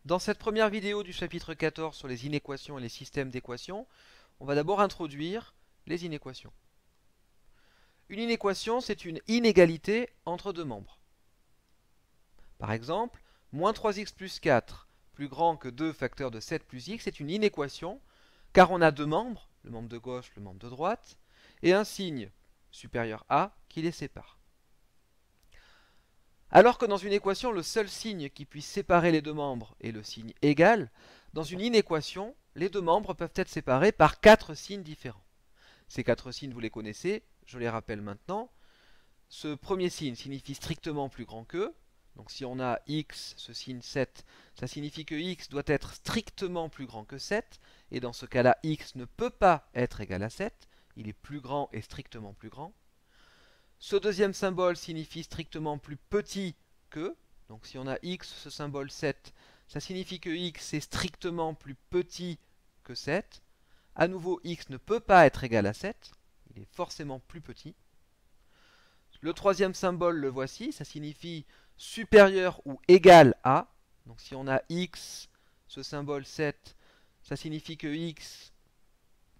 Dans cette première vidéo du chapitre 14 sur les inéquations et les systèmes d'équations, on va d'abord introduire les inéquations. Une inéquation, c'est une inégalité entre deux membres. Par exemple, moins 3x plus 4 plus grand que 2 facteurs de 7 plus x est une inéquation car on a deux membres, le membre de gauche, le membre de droite, et un signe supérieur à qui les sépare. Alors que dans une équation, le seul signe qui puisse séparer les deux membres est le signe égal, dans une inéquation, les deux membres peuvent être séparés par quatre signes différents. Ces quatre signes, vous les connaissez, je les rappelle maintenant. Ce premier signe signifie strictement plus grand que. Donc si on a x, ce signe 7, ça signifie que x doit être strictement plus grand que 7. Et dans ce cas-là, x ne peut pas être égal à 7. Il est plus grand et strictement plus grand. Ce deuxième symbole signifie strictement plus petit que. Donc si on a x, ce symbole 7, ça signifie que x est strictement plus petit que 7. À nouveau, x ne peut pas être égal à 7. Il est forcément plus petit. Le troisième symbole, le voici, ça signifie supérieur ou égal à. Donc si on a x, ce symbole 7, ça signifie que x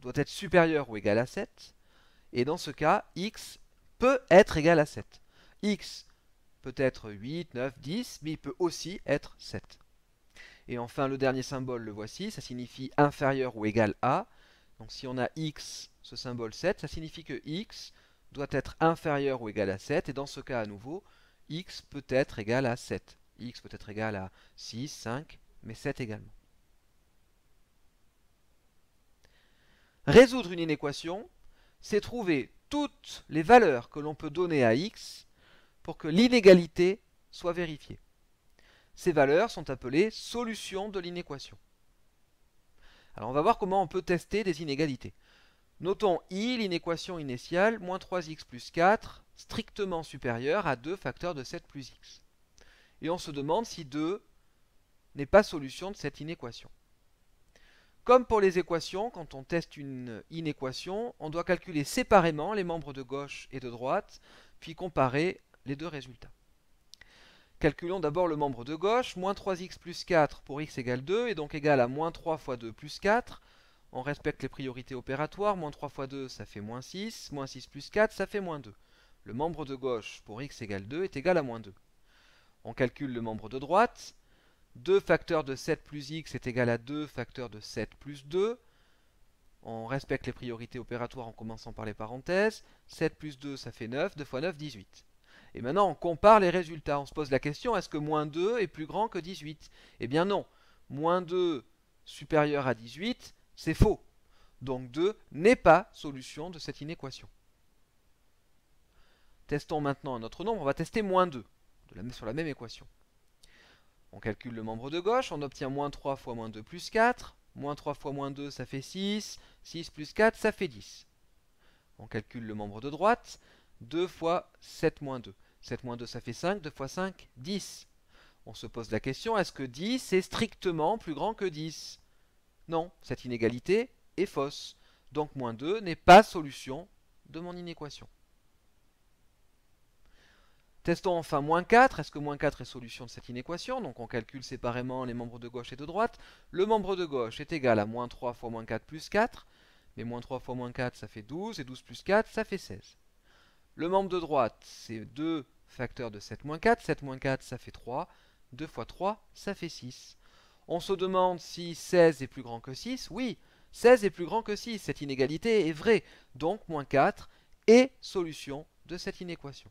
doit être supérieur ou égal à 7. Et dans ce cas, x peut être égal à 7. X peut être 8, 9, 10, mais il peut aussi être 7. Et enfin, le dernier symbole, le voici, ça signifie inférieur ou égal à. Donc si on a x, ce symbole 7, ça signifie que x doit être inférieur ou égal à 7. Et dans ce cas, à nouveau, x peut être égal à 7. X peut être égal à 6, 5, mais 7 également. Résoudre une inéquation, c'est trouver toutes les valeurs que l'on peut donner à x pour que l'inégalité soit vérifiée. Ces valeurs sont appelées solutions de l'inéquation. Alors on va voir comment on peut tester des inégalités. Notons I, l'inéquation initiale, moins 3x plus 4, strictement supérieure à 2 facteurs de 7 plus x. Et on se demande si 2 n'est pas solution de cette inéquation. Comme pour les équations, quand on teste une inéquation, on doit calculer séparément les membres de gauche et de droite, puis comparer les deux résultats. Calculons d'abord le membre de gauche, moins 3x plus 4 pour x égale 2, est donc égal à moins 3 fois 2 plus 4. On respecte les priorités opératoires, moins 3 fois 2 ça fait moins 6, moins 6 plus 4 ça fait moins 2. Le membre de gauche pour x égale 2 est égal à moins 2. On calcule le membre de droite, 2 facteurs de 7 plus x est égal à 2 facteurs de 7 plus 2. On respecte les priorités opératoires en commençant par les parenthèses. 7 plus 2, ça fait 9. 2 fois 9, 18. Et maintenant, on compare les résultats. On se pose la question, est-ce que moins 2 est plus grand que 18? Eh bien non. Moins 2 supérieur à 18, c'est faux. Donc 2 n'est pas solution de cette inéquation. Testons maintenant un autre nombre. On va tester moins 2 sur la même équation. On calcule le membre de gauche, on obtient moins 3 fois moins 2 plus 4. Moins 3 fois moins 2, ça fait 6. 6 plus 4, ça fait 10. On calcule le membre de droite. 2 fois 7 moins 2. 7 moins 2, ça fait 5. 2 fois 5, 10. On se pose la question, est-ce que 10 est strictement plus grand que 10? Non, cette inégalité est fausse. Donc moins 2 n'est pas solution de mon inéquation. Testons enfin moins 4. Est-ce que moins 4 est solution de cette inéquation? Donc on calcule séparément les membres de gauche et de droite. Le membre de gauche est égal à moins 3 fois moins 4 plus 4. Mais moins 3 fois moins 4, ça fait 12. Et 12 plus 4, ça fait 16. Le membre de droite, c'est 2 facteurs de 7 moins 4. 7 moins 4, ça fait 3. 2 fois 3, ça fait 6. On se demande si 16 est plus grand que 6. Oui, 16 est plus grand que 6. Cette inégalité est vraie. Donc moins 4 est solution de cette inéquation.